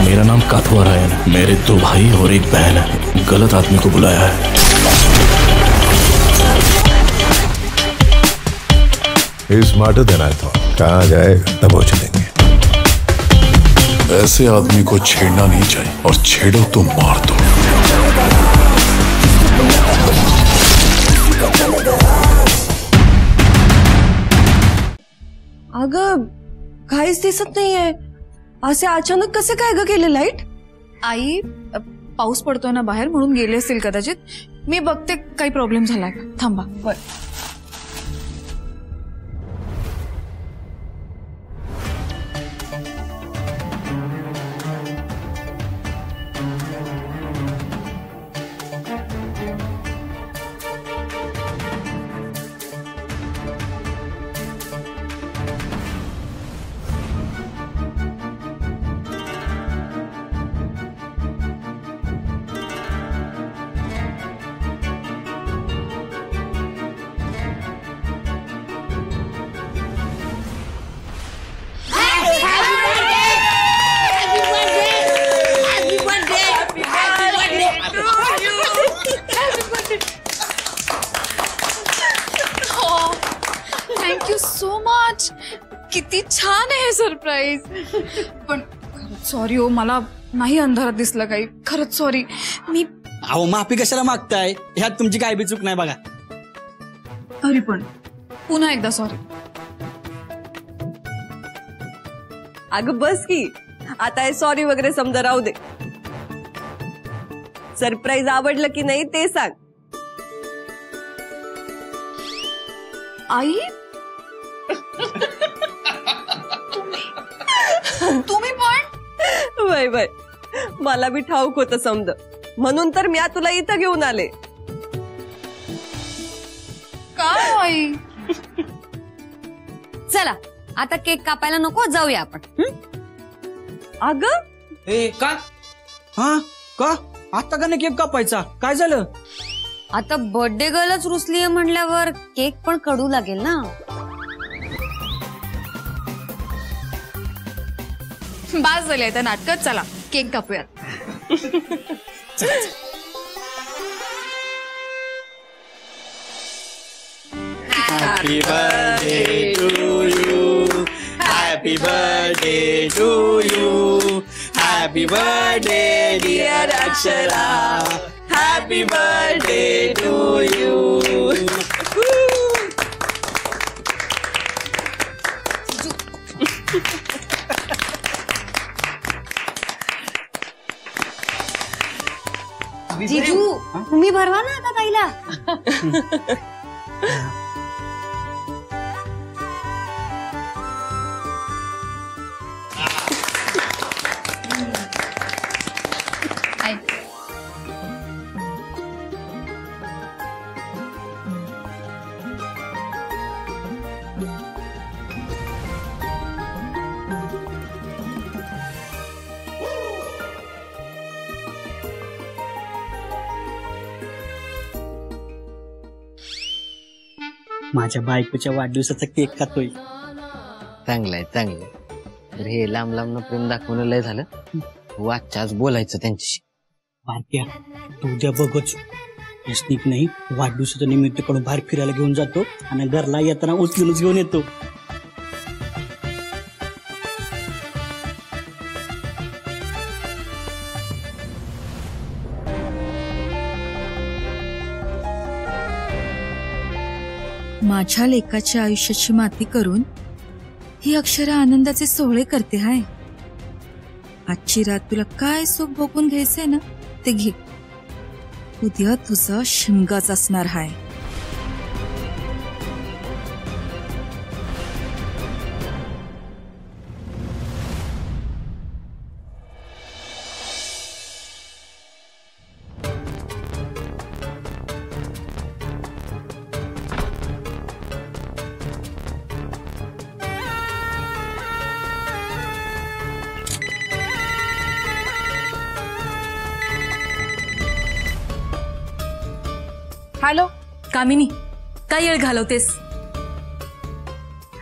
मेरा नाम काथुआ रायन है। मेरे 2 भाई और 1 बहन है। गलत आदमी को बुलाया है। He's smarter than I thought. कहाँ जाएगा दबोच लेंगे। ऐसे आदमी को छेड़ना नहीं चाहिए, और छेड़ो तो मार दो। अगं काहीच दिसत नाहीये. असे अचानक कसे काय ग गेले लाईट? आई पाऊस पडतोय ना बाहेर म्हणून गेले असतील कदाचित. मी बघते काही प्रॉब्लेम झालाय का. थांबा. बरं. Thank you so much. किती छान आहे सरप्राईज. पण सॉरी हो, मला नाही अंधारात दिसलं काही. खरंच सॉरी. मी अहो माफी कशाला मागताय, ह्यात तुमची काय बी चूक नाही बघा. तरी पण पुन्हा एकदा सॉरी. अगं बस की आता हे सॉरी वगैरे समजा राहू दे. सरप्राईज आवडलं की नाही ते सांग. आई तुम्ही पण बाय बाय. मला बी ठाऊक होतं समज, म्हणून तर मी तुला इथं घेऊन आले. काय आई? चला आता केक कापायला नको, जाऊया आपण. अगं ए का हा का आता का नाही केक कापायचा, काय झालं? आता बर्थडे गर्लच रुसलीये म्हणल्यावर केक पण कडू लागेल ना. बास झाले त्या नाटकात. चला केक कापूयात. Happy birthday to you, happy birthday to you, happy birthday dear Akshara, happy birthday to you. जीजू तुम्ही भरवा ना आता ताईला. माझ्या बायकोच्या वाढदिवसाचा केक खातोय. चांगलंय चांगलंय. तर हे लांब लांब प्रेम दाखवणं लय झालं. आजच्या आज बोलायचं त्यांच्याशी. बारक्या तू उद्या बघच. यशनिक नाही वाढदिवसाच्या निमित्त कडून बाहेर फिरायला घेऊन जातो आणि घरला येताना उचलूनच घेऊन येतो. माझ्या लेकाच्या आयुष्याची माती करून ही अक्षरा आनंदाचे सोहळे करते हाय. आजची रात तुला काय सुख भोगून घ्यायचंय ना ते घे. उद्या तुझा शिमगाच असणार हाय. हॅलो कामिनी, काय येळ घालवतेस?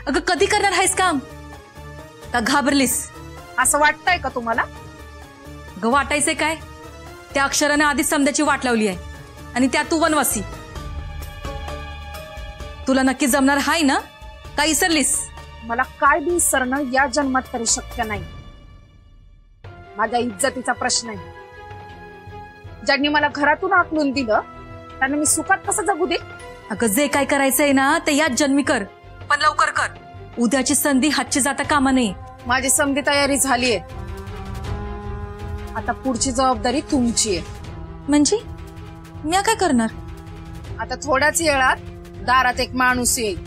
अगं कधी करणार आहेस काम? का घाबरलीस? असं वाटतंय का तुम्हाला? अगं वाटायचंय काय? त्या अक्षराने आधीच समध्याची वाट लावली आहे आणि त्या तू वनवासी. तुला नक्की जमणार हाय ना? का इसरलीस? मला काय बी विसरणं या जन्मात तरी शक्य नाही. माझ्या इज्जतीचा प्रश्न आहे. ज्यांनी मला घरातून हाकलून दिलं त्यांना मी सुखात कसं जगू दे? अगं जे काय करायचंय ना ते याच जन्मी कर, पण लवकर कर. उद्याची संधी हातची जाता कामा नये. माझी समधी तयारी झालीये. आता पुढची जबाबदारी तुमची आहे. म्हणजे मी काय करणार? आता थोड्याच वेळात दारात एक माणूस येईल.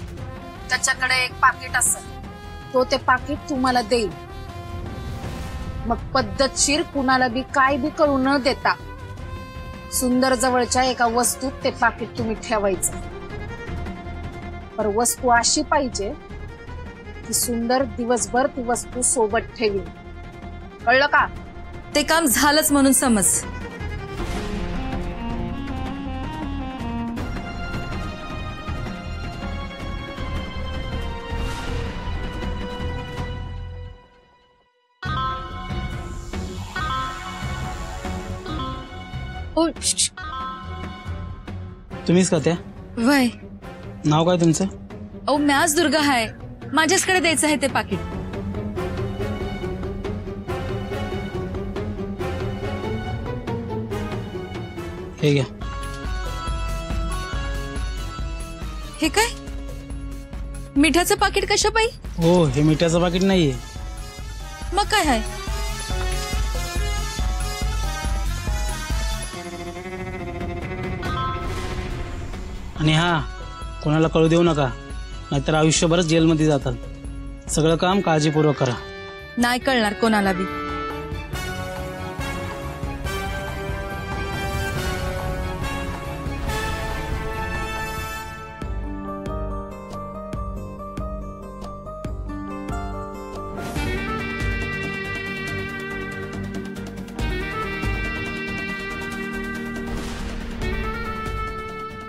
त्याच्याकडे एक पाकिट असेल. तो ते पाकिट तुम्हाला देईल. मग पद्धतशीर कुणाला बी काय बी करू न देता सुंदर जवळच्या एका वस्तूत ते पाकिट तुम्ही ठेवायचं. पर वस्तू अशी पाहिजे की सुंदर दिवसभर ती वस्तू सोबत ठेवी. कळलं का? ते काम झालंच म्हणून समज. तुम्हीच का त्या? वय नाव काय तुमचं? ओ म्याच दुर्गा हाय. माझ्याचकडे द्यायचं आहे ते पाकिट. हे घ्या. हे काय? मिठाचं पाकिट कशा पाई? हो, हे मिठाचं पाकिट नाहीये. मग काय आहे? आणि हा, कोणाला कळू देऊ नका, नाहीतर आयुष्यभरच जेलमध्ये जातात. सगळं काम काळजीपूर्वक करा. नाही कळणार कोणाला बी.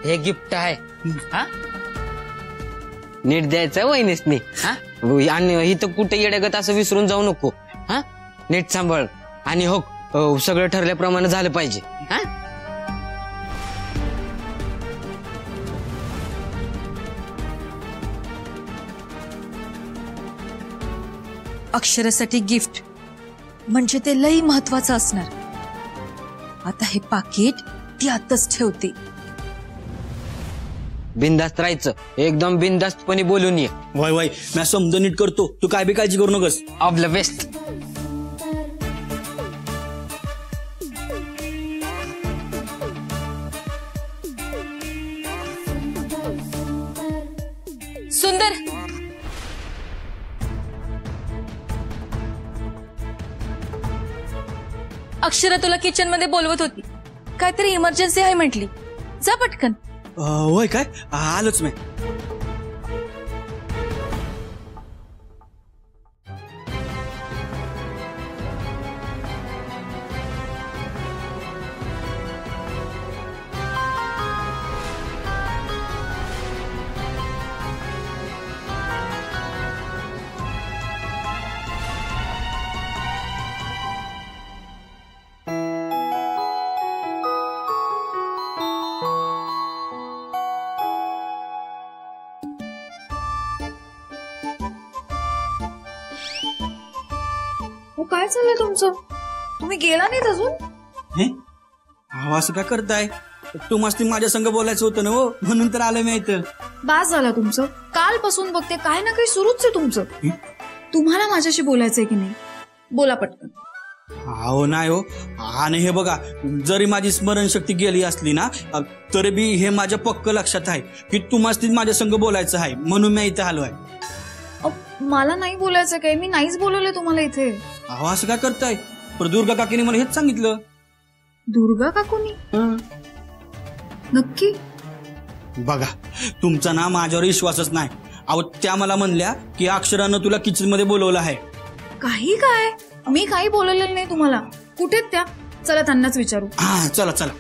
हे गिफ्ट आहे. हा, नीट द्यायचं वहिनीसनी. हा, आणि इथं कुठे येडेगत असं विसरून जाऊ नको. हा, नीट सांभाळ. आणि हो, सगळं ठरल्याप्रमाणे झालं पाहिजे. हा, अक्षरासाठी गिफ्ट म्हणजे ते लई महत्वाचं असणार. आता हे पाकिट ती आतच ठेवते. बिनधास्त राहायचं. एकदम बिनधास्तपणे बोलून ये. वय वय, मी समजा नीट करतो. तू काय बी काळजी करू नकोस. All the best. सुंदर, अक्षरा तुला किचन मध्ये बोलवत होती. काहीतरी इमर्जन्सी आहे म्हटली. जा पटकन. होय काय? आलोच मी. काय चाललंय तुमचं? तुम्ही गेला नाहीत अजून? असं काय करताय? तू मस्ती माझ्या संग बोलायचं होतं ना, हो म्हणून तर आलं मी इथं. बास झालं तुमचं. कालपासून बघते काही ना काही सुरूच आहे तुमचं. तुम्हाला माझ्याशी बोलायचंय की नाही? बोला पटकन. हो नाही हो. आणि हे बघा, जरी माझी स्मरणशक्ती गेली असली ना, तरी बी हे माझ्या पक्क लक्षात आहे की तू मस्ती माझ्या संग बोलायचं आहे, म्हणून मी इथे आलो आहे. मला नाही बोलायचं काय. मी नाहीच बोलवलंय तुम्हाला इथे. असं काय करताय? पण दुर्गा काकीने मला हेच सांगितलं. दुर्गा काकूनी? नक्की? बघा, तुमचा ना माझ्यावर विश्वासच नाही. अहो, त्या मला म्हणल्या की अक्षरानं तुला किचन मध्ये बोलवलं आहे. काही काय? मी काही बोलवलेलं नाही तुम्हाला. कुठेत त्या? चला त्यांनाच विचारू. हा, चला चला.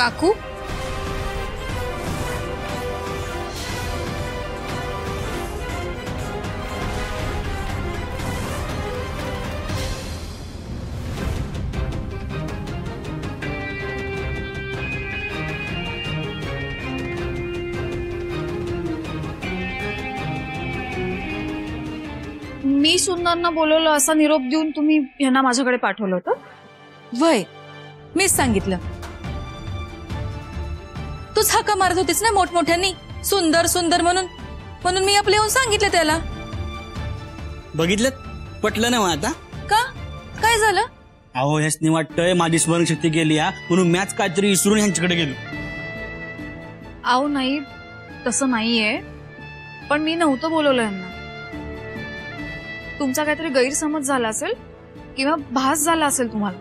काकू मी सुंदरना बोलवलं असा निरोप देऊन तुम्ही यांना माझ्याकडे पाठवलं होतं? वय मीच सांगितलं. तूच हाका मारत होतीस ना मोठमोठ्यांनी सुंदर सुंदर म्हणून म्हणून मी आपले येऊन सांगितलं त्याला. बघितलं पटलं ना मग आता. का काय झालं? अहो ह्यासनी वाटतंय माझी स्मरणशक्ती गेली म्हणून मॅच काहीतरी विसरून ह्यांच्याकडे गेलो. अहो नाही, तसं नाहीये, पण मी नव्हतं बोलवलं यांना. तुमचा काहीतरी गैरसमज झाला असेल किंवा भास झाला असेल तुम्हाला.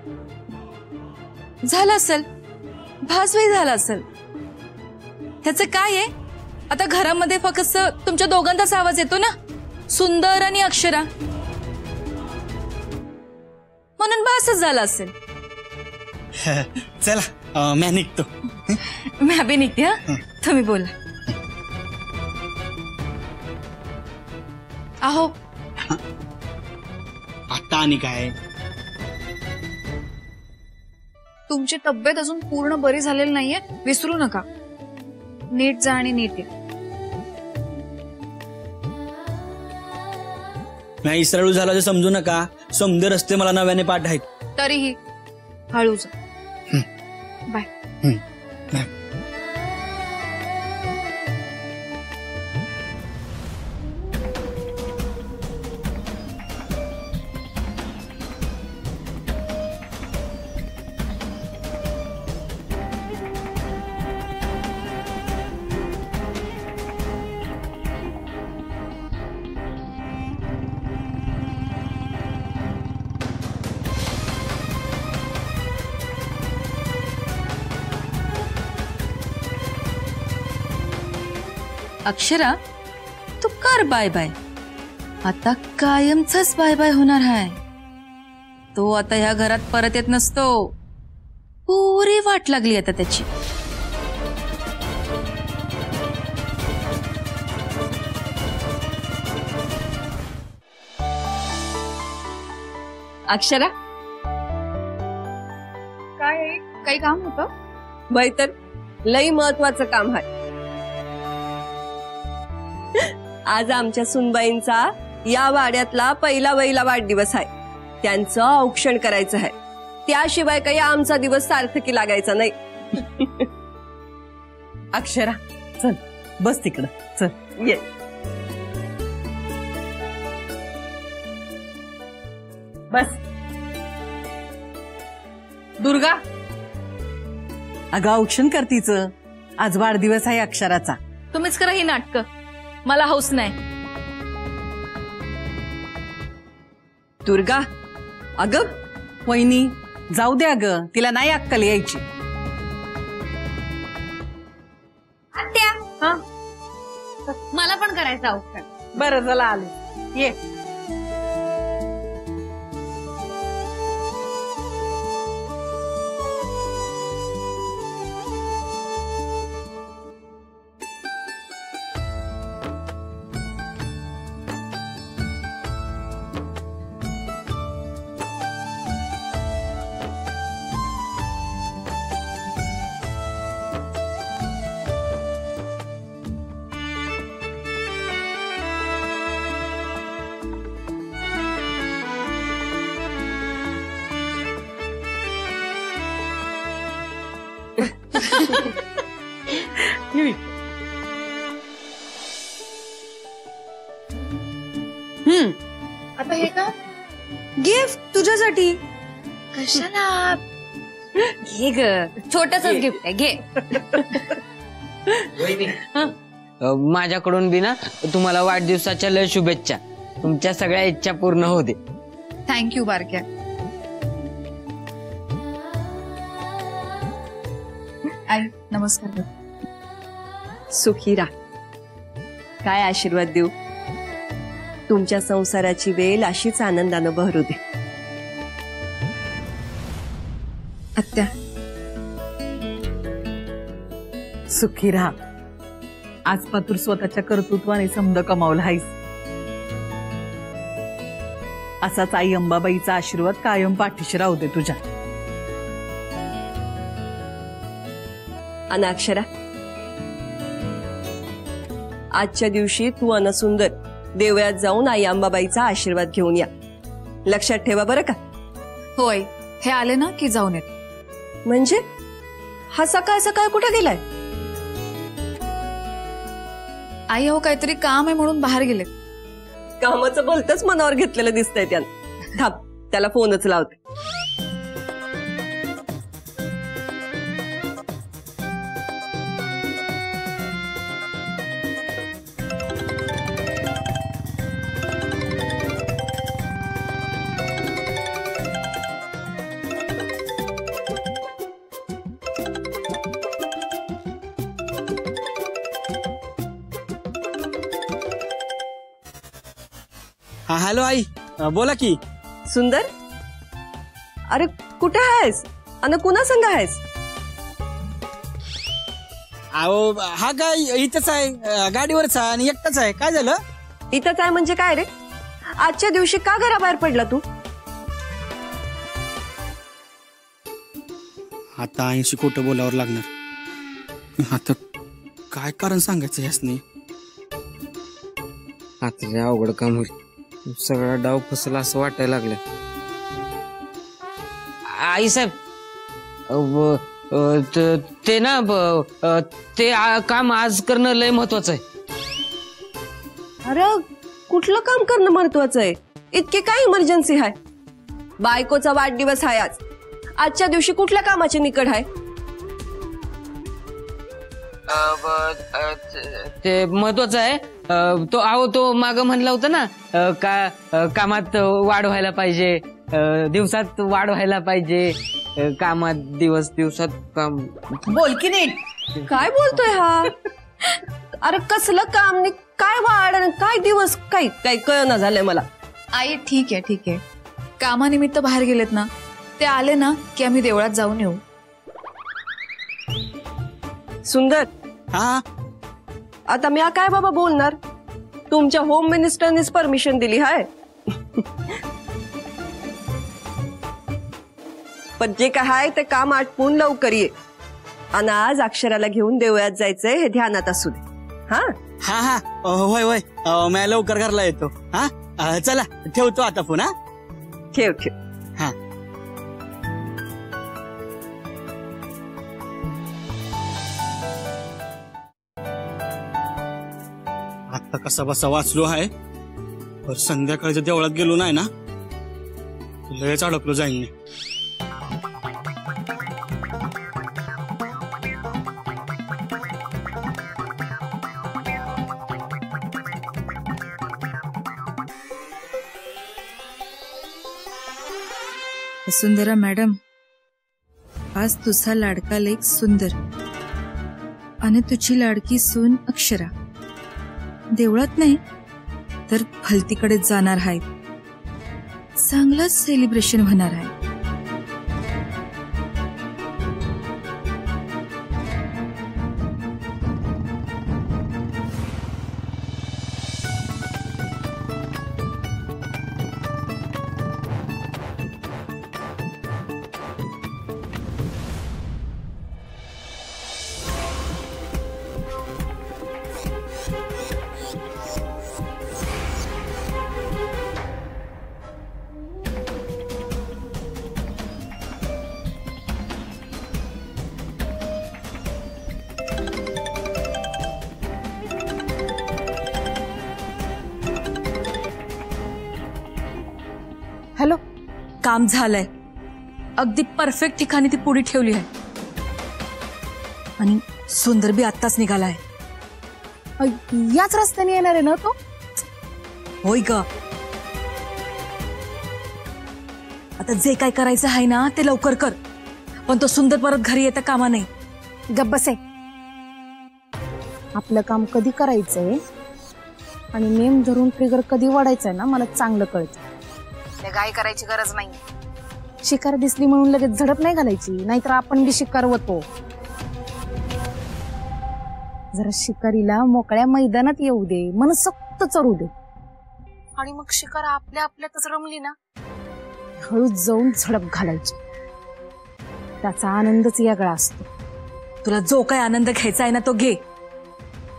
झालं असेल, भासही झाला असेल. त्याचं काय आहे, आता घरामध्ये फक्त तुमच्या दोघांचाच आवाज येतो ना, सुंदर आणि अक्षरा, म्हणून भासच झाला असेल. चला मी निघतो. मी बी निघते. हा तुम्ही बोला. अहो आता आणि काय, तुमची तब्येत अजून पूर्ण बरी झालेली नाहीये, विसरू नका. नीट जा आणि नीट या. नाही इसराळू झाला तर समजू नका. समजे रस्ते मला नव्याने पाठ आहेत. तरीही हळू जा. बाय. अक्षरा तू कर बाय बाय. आता कायमच बाय बाय होणार आहे. तो आता ह्या घरात परत येत नसतो. पुरी वाट लागली आता त्याची. अक्षरा काय काही काम होतं? बाई तर लई महत्वाचं काम आहे. आज आमच्या सुनबाईंचा या वाड्यातला पहिला वहिला वाढदिवस आहे. त्यांचं औक्षण करायचं आहे. त्याशिवाय काही आमचा दिवस सार्थकी लागायचा नाही. अक्षरा चल बस तिकडं चल. ये. बस. दुर्गा अगं औक्षण करतीच. आज वाढदिवस आहे अक्षराचा. तुम्हीच करा ही नाटकं, मला हौस नाही. दुर्गा अगं वहिनी जाऊ दे अगं, तिला नाही अक्कल यायची. आत्या मला पण करायचं औक्षण. बरं चला आले. ये. आता हे का गिफ्ट तुझ्यासाठी. कशाला? घे ग, छोटसच गिफ्ट आहे, घे. माझ्याकडून बी ना तुम्हाला वाढदिवसाच्या लय शुभेच्छा. तुमच्या सगळ्या इच्छा पूर्ण होते. थँक्यू बारक्या. आई नमस्कार. सुखी राहा. काय आशीर्वाद देऊ. तुमच्या संसाराची वेल अशीच आनंदानं बहरू दे. आत्या सुखी राहा. आज पातूर स्वतःच्या कर्तृत्वाने समद कमावला आहेस. असाच आई अंबाबाईचा आशीर्वाद कायम पाठीशी राहू दे तुझ्या. अनाक्षरा, आजच्या दिवशी तू अनसुंदर देवळात जाऊन आई अंबाबाईचा आशीर्वाद घेऊन या. लक्षात ठेवा बरं का. होय, हे आले ना की जाऊन येत. म्हणजे हा सकाळ सकाळ कुठे गेलाय? आई हो काहीतरी काम आहे म्हणून बाहेर गेले. कामाचं बोलतच मनावर घेतलेलं दिसतंय त्यानं. थांब, त्याला फोनच लावते. हा हॅलो आई, बोला की. सुंदर, अरे कुठे आहेस आणि कुणा संग आहेस? अहो हा काय इथंच आहे, गाडीवरच आहे आणि एकटाच आहे. काय झालं? इथंच आहे म्हणजे काय रे? आजच्या दिवशी का घराबाहेर पडला तू? आता 80 खोटं बोलावर लागणार. आता काय कारण सांगायचं यासनी? आता लय अवघड काम होईल. सगळा डाव फसला असं वाटायला लागलं. आई साहेब, ते ना ते काम आज करणं लय महत्वाचं आहे. अरे कुठलं काम करणं महत्वाचं आहे? इतकी काय इमर्जन्सी आहे? बायकोचा वाढदिवस आहे आज. आजच्या दिवशी कुठल्या कामाची निकड आहे? ते महत्वाचं आहे. तो माग म्हणला होता ना कामात वाढ व्हायला पाहिजे, दिवसात वाढ व्हायला पाहिजे, कामात दिवसात काम. बोल की नीट. काय बोलतोय हा? अरे कसलं काम, काय वाढ, काय दिवस, काय कळना झालंय मला. आई ठीक आहे. कामानिमित्त बाहेर गेलेत ना, ते आले ना की आम्ही देवळात जाऊन येऊ. सुंदर, हा आता मी काय बाबा बोलणार? तुमच्या होम मिनिस्टरनीच परमिशन दिली आहे. पण जे काय आहे ते काम आटपून लवकर ये. आणि आज अक्षराला घेऊन देवळात जायचंय हे ध्यानात असू दे. हा हा हा होय मी लवकर घरला येतो. हा चला ठेवतो आता फोन. हा ठेव. हा आता कसा बसा वाचलो आहे, पर संध्याकाळच्या देवळात गेलो नाही ना लयच अडकलो जाईन. सुंदरा मॅडम, आज तुझा लाडका लेक सुंदर आणि तुझी लाडकी सून अक्षरा देवळात नाही तर भलतीकडे जाणार आहे. चांगलंच सेलिब्रेशन होणार आहे. हॅलो, काम झालंय. अगदी परफेक्ट ठिकाणी ती पुडी ठेवली आहे आणि सुंदर बी आत्ताच निघालाय. याच रस्त्याने येणार आहे ना तो? होय ग. आता जे काय करायचं आहे ना ते लवकर कर, पण तो सुंदर परत घरी येता कामा नाही. गप्प बस आहे. आपलं काम कधी करायचंय आणि नेम धरून ट्रिगर कधी वाढायचंय ना मला चांगलं कळतं. गाय करायची गरज नाही. शिकार दिसली म्हणून लगेच झडप नाही घालायची, नाहीतर आपण बी शिकार होतो. जरा शिकारीला मोकळ्या मैदानात येऊ दे, मनसोक्त चरू दे, आणि मग शिकार आपल्या आपल्यातच रमली ना, हळूच जाऊन झडप घालायची. त्याचा आनंदच वेगळा असतो. तुला जो काय आनंद घ्यायचा आहे ना तो घे,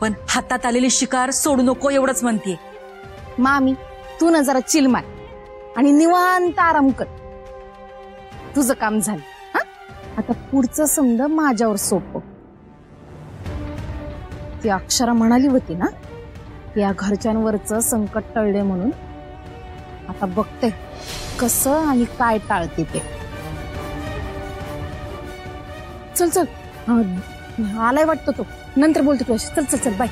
पण हातात आलेली शिकार सोडू नको एवढंच म्हणते. मामी, तू ना जरा चिल मार आणि निवांत आराम कर. तुझं काम झालं. हा, आता पुढचं समजा माझ्यावर सोपं. ती अक्षरा म्हणाली होती ना, या घरच्यांवरचं संकट टळले म्हणून. आता बघते कसं आणि काय टाळते ते. चल चल, आलाय वाटतो तो. नंतर बोलतो तुझ्याशी. चल चल चल, बाय.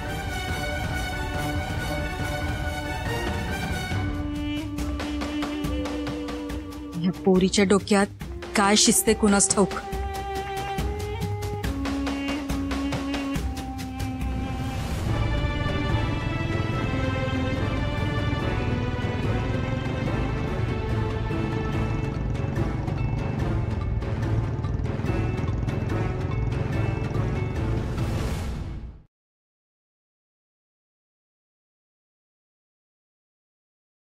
ह्या पोरीच्या डोक्यात काय शिजते कुणास ठाऊक.